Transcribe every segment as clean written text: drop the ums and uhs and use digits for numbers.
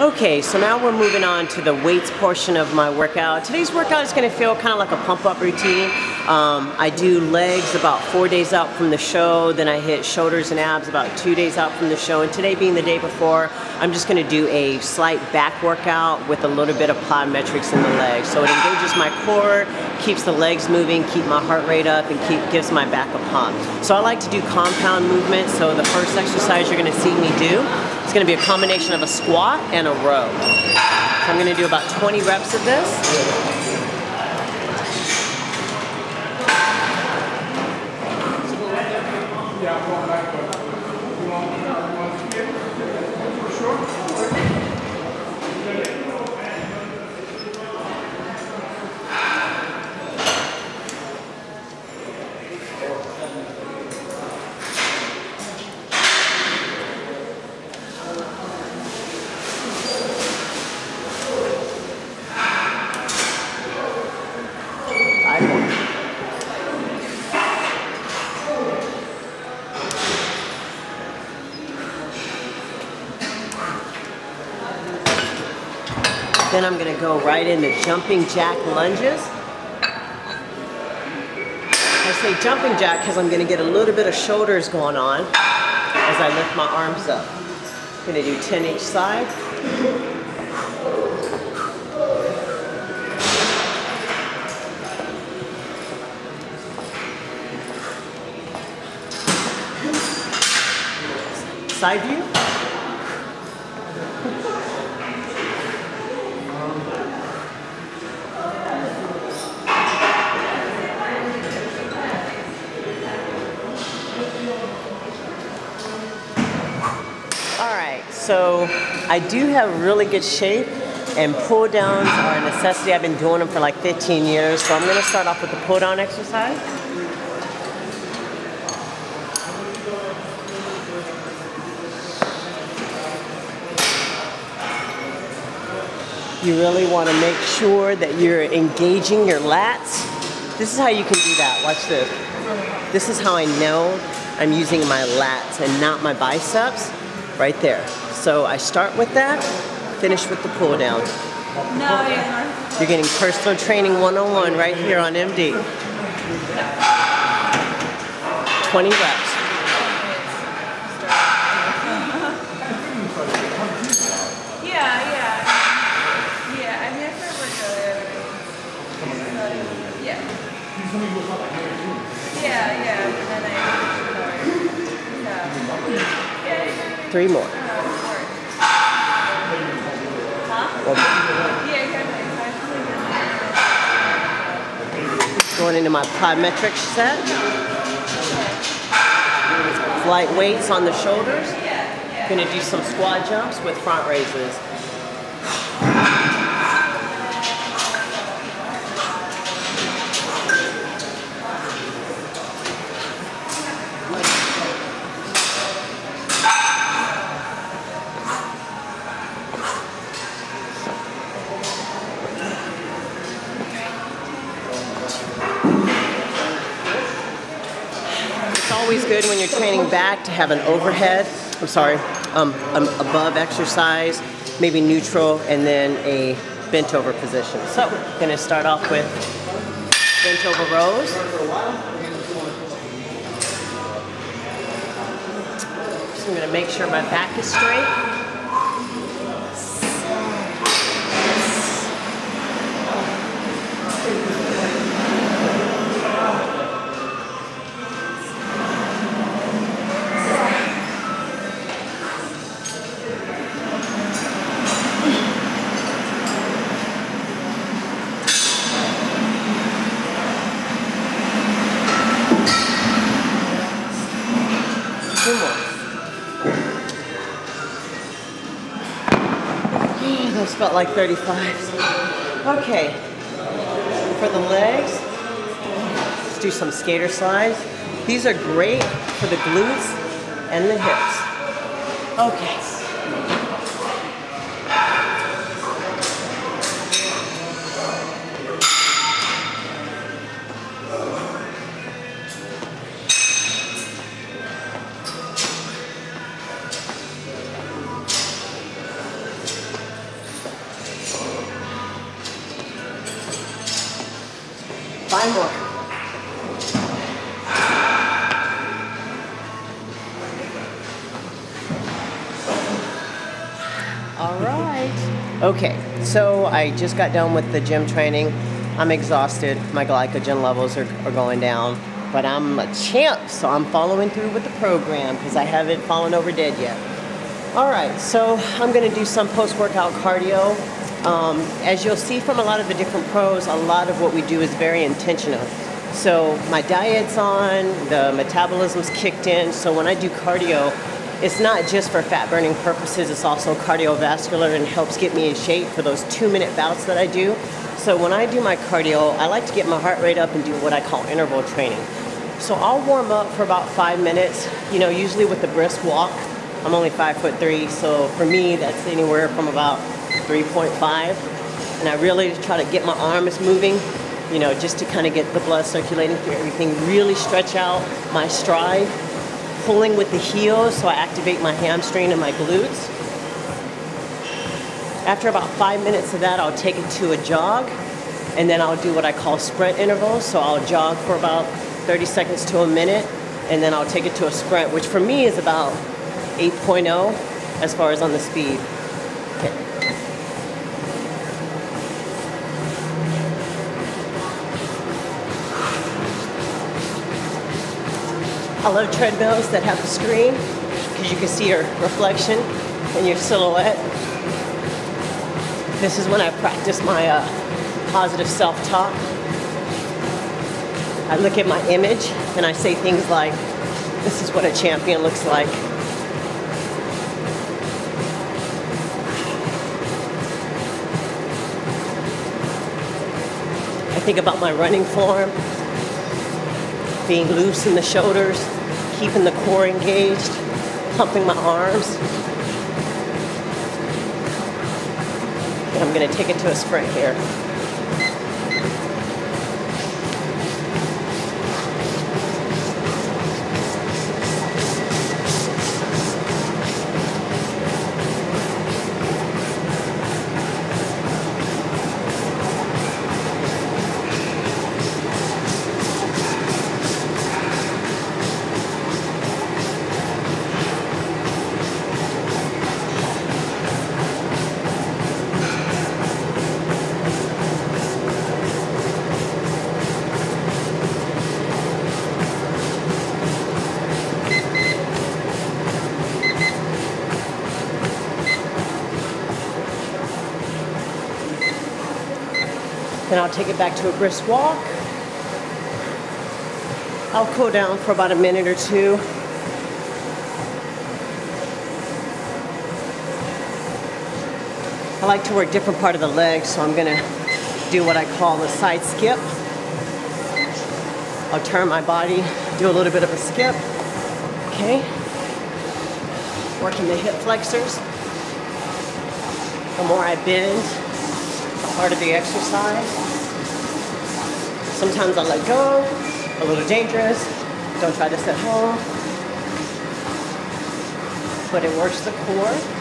Okay, so now we're moving on to the weights portion of my workout. Today's workout is going to feel kind of like a pump-up routine. I do legs about 4 days out from the show, then I hit shoulders and abs about 2 days out from the show, and today being the day before, I'm just going to do a slight back workout with a little bit of plyometrics in the legs. So it engages my core, keeps the legs moving, keep my heart rate up, and gives my back a pump. So I like to do compound movements, so the first exercise you're going to see me do is going to be a combination of a squat and a row. So I'm going to do about 20 reps of this. Then I'm going to go right into jumping jack lunges. I say jumping jack because I'm going to get a little bit of shoulders going on as I lift my arms up. I'm going to do 10 each side. Side view. So I do have really good shape, and pull downs are a necessity. I've been doing them for like 15 years. So I'm going to start off with the pull down exercise. You really want to make sure that you're engaging your lats. This is how you can do that. Watch this. This is how I know I'm using my lats and not my biceps. Right there. So I start with that, finish with the pull down. You're getting personal training 101 right here on MD. 20 reps. Three more. Going into my plyometric set. Light weights on the shoulders. Going to do some squat jumps with front raises. Always good when you're training back to have an overhead, above exercise, maybe neutral, and then a bent over position. So, I'm going to start off with bent over rows. So I'm going to make sure my back is straight. Those felt like 35s. Okay, for the legs, let's do some skater slides. These are great for the glutes and the hips. Okay. 5 more. All right. Okay, so I just got done with the gym training. I'm exhausted. My glycogen levels are going down, but I'm a champ, so I'm following through with the program because I haven't fallen over dead yet. All right, so I'm gonna do some post-workout cardio. As you'll see from a lot of the different pros, a lot of what we do is very intentional. So my diet's on, the metabolism's kicked in, so when I do cardio, it's not just for fat burning purposes, it's also cardiovascular and helps get me in shape for those 2-minute bouts that I do. So when I do my cardio, I like to get my heart rate up and do what I call interval training. So I'll warm up for about 5 minutes, you know, usually with a brisk walk. I'm only 5'3", so for me that's anywhere from about 3.5. And I really try to get my arms moving, you know, just to kind of get the blood circulating through everything, really stretch out my stride. Pulling with the heels so I activate my hamstring and my glutes. After about 5 minutes of that, I'll take it to a jog, and then I'll do what I call sprint intervals. So I'll jog for about 30 seconds to a minute, and then I'll take it to a sprint, which for me is about 8.0 as far as on the speed. Okay. I love treadmills that have the screen because you can see your reflection and your silhouette. This is when I practice my positive self-talk. I look at my image and I say things like, this is what a champion looks like. I think about my running form, being loose in the shoulders, keeping the core engaged, pumping my arms. And I'm gonna take it to a sprint here. Then I'll take it back to a brisk walk. I'll cool down for about a minute or two. I like to work different part of the leg, so I'm gonna do what I call a side skip. I'll turn my body, do a little bit of a skip. Okay. Working the hip flexors. The more I bend, part of the exercise. Sometimes I let go, a little dangerous. Don't try this at home. But it works the core.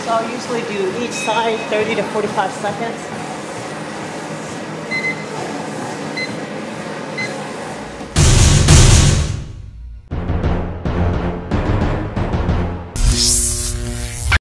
So I'll usually do each side 30 to 45 seconds.